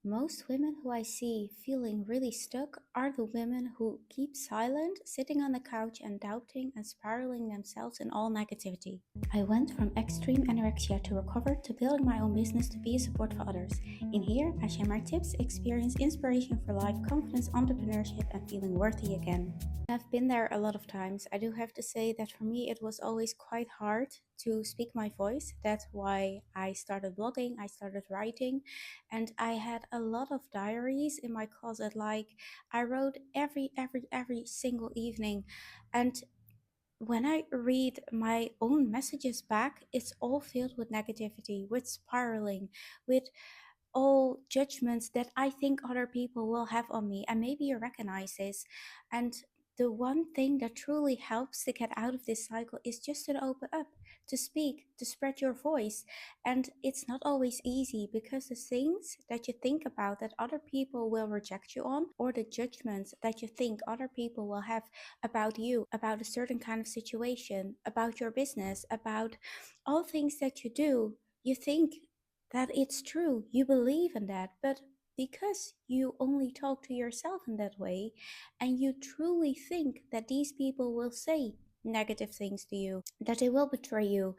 Most women who I see feeling really stuck are the women who keep silent, sitting on the couch and doubting and spiraling themselves in all negativity. I went from extreme anorexia to recover to building my own business to be a support for others. In here, I share my tips, experience, inspiration for life, confidence, entrepreneurship, and feeling worthy again. I've been there a lot of times. I do have to say that for me, it was always quite hard to speak my voice. That's why I started blogging, I started writing, and I had a lot of diaries in my closet. Like I wrote every single evening, and when I read my own messages back, it's all filled with negativity, with spiraling, with all judgments that I think other people will have on me. And maybe you recognize this. And the one thing that truly helps to get out of this cycle is just to open up, to speak, to spread your voice. And it's not always easy because the things that you think about that other people will reject you on, or the judgments that you think other people will have about you, about a certain kind of situation, about your business, about all things that you do, you think that it's true, you believe in that, but because you only talk to yourself in that way and you truly think that these people will say negative things to you, that they will betray you,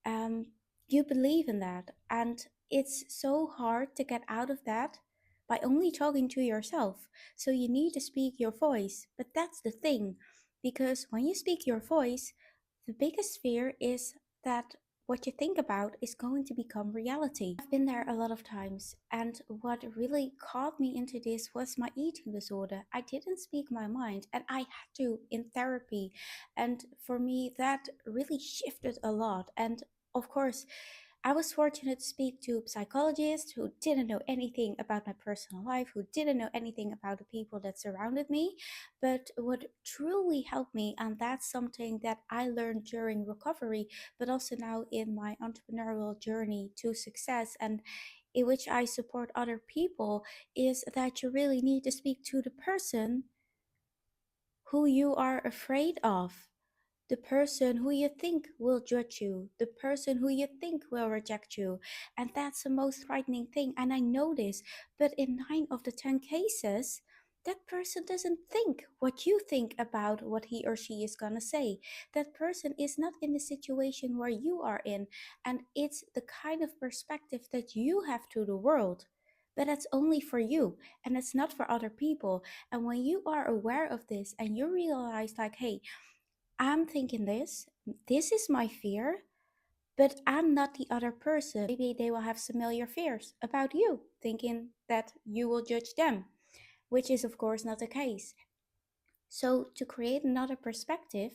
um, you believe in that. And it's so hard to get out of that by only talking to yourself. So you need to speak your voice. But that's the thing, because when you speak your voice, the biggest fear is that what you think about is going to become reality. I've been there a lot of times, and what really caught me into this was my eating disorder. I didn't speak my mind, and I had to in therapy. And for me, that really shifted a lot. And of course, I was fortunate to speak to psychologists who didn't know anything about my personal life, who didn't know anything about the people that surrounded me. But what truly helped me, and that's something that I learned during recovery, but also now in my entrepreneurial journey to success, and in which I support other people, is that you really need to speak to the person who you are afraid of, the person who you think will judge you, the person who you think will reject you. And that's the most frightening thing. And I know this, but in 9 of the 10 cases, that person doesn't think what you think about what he or she is gonna say. That person is not in the situation where you are in. And it's the kind of perspective that you have to the world. But that's only for you and it's not for other people. And when you are aware of this and you realize, like, hey, I'm thinking this is my fear, but I'm not the other person. Maybe they will have similar fears about you, thinking that you will judge them, which is, of course, not the case. So, to create another perspective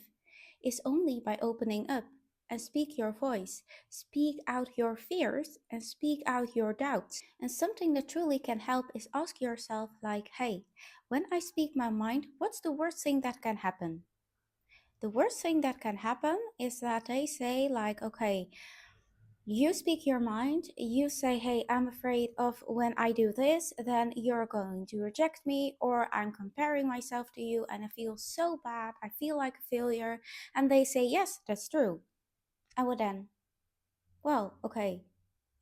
is only by opening up and speak your voice, speak out your fears, and speak out your doubts. And something that truly can help is ask yourself, like, hey, when I speak my mind, what's the worst thing that can happen? The worst thing that can happen is that they say, like, okay, you speak your mind, you say, hey, I'm afraid of when I do this, then you're going to reject me, or I'm comparing myself to you and I feel so bad, I feel like a failure. And they say, yes, that's true. And well, then, well, okay,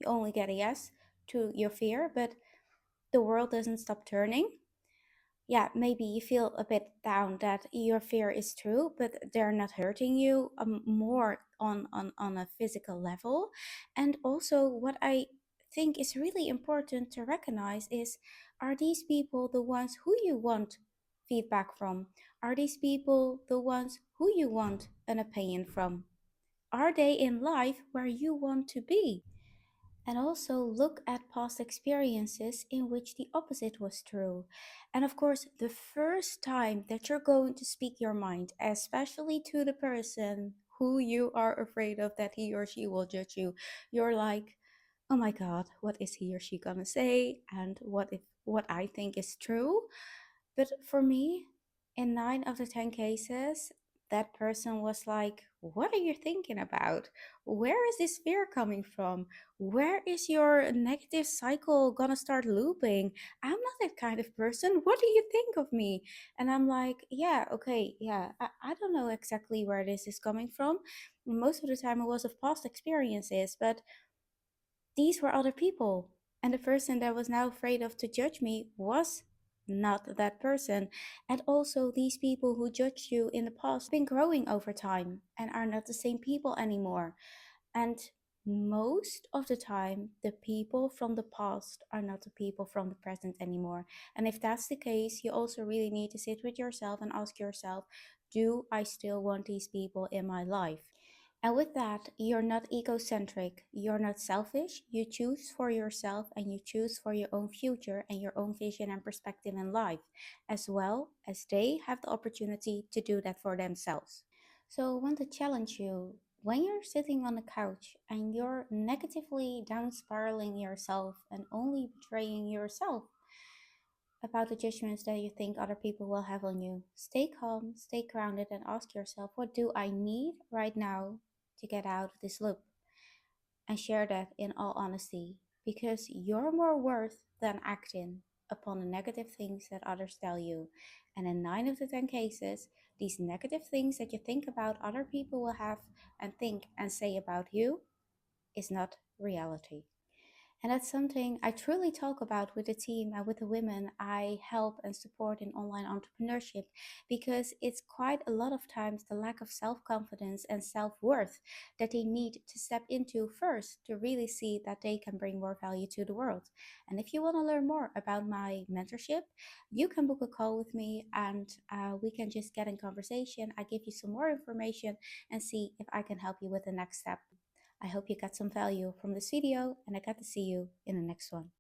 you only get a yes to your fear, but the world doesn't stop turning. Yeah, maybe you feel a bit down that your fear is true, but they're not hurting you more on a physical level. And also, what I think is really important to recognize is, are these people the ones who you want feedback from? Are these people the ones who you want an opinion from? Are they in life where you want to be? And also look at past experiences in which the opposite was true. And of course, the first time that you're going to speak your mind, especially to the person who you are afraid of that he or she will judge you, you're like, oh my God, what is he or she gonna say? And what if what I think is true? But for me, in 9 of the 10 cases, that person was like, what are you thinking about? Where is this fear coming from? Where is your negative cycle gonna start looping? I'm not that kind of person. What do you think of me? And I'm like, yeah, okay, yeah, I don't know exactly where this is coming from. Most of the time it was of past experiences, but these were other people. And the person that was now afraid of to judge me was not that person. And also, these people who judged you in the past been growing over time and are not the same people anymore. And most of the time, the people from the past are not the people from the present anymore. And if that's the case, you also really need to sit with yourself and ask yourself, do I still want these people in my life? And with that, you're not egocentric, you're not selfish, you choose for yourself and you choose for your own future and your own vision and perspective in life, as well as they have the opportunity to do that for themselves. So I want to challenge you when you're sitting on the couch and you're negatively down spiraling yourself and only betraying yourself about the judgments that you think other people will have on you. Stay calm, stay grounded, and ask yourself, what do I need right now to get out of this loop? And share that in all honesty, because you're more worth than acting upon the negative things that others tell you. And in 9 of the 10 cases, these negative things that you think about other people will have and think and say about you is not reality. And that's something I truly talk about with the team and with the women I help and support in online entrepreneurship, because it's quite a lot of times the lack of self confidence and self worth that they need to step into first to really see that they can bring more value to the world. And if you want to learn more about my mentorship, you can book a call with me and we can just get in conversation. I give you some more information and see if I can help you with the next step. I hope you got some value from this video and I got to see you in the next one.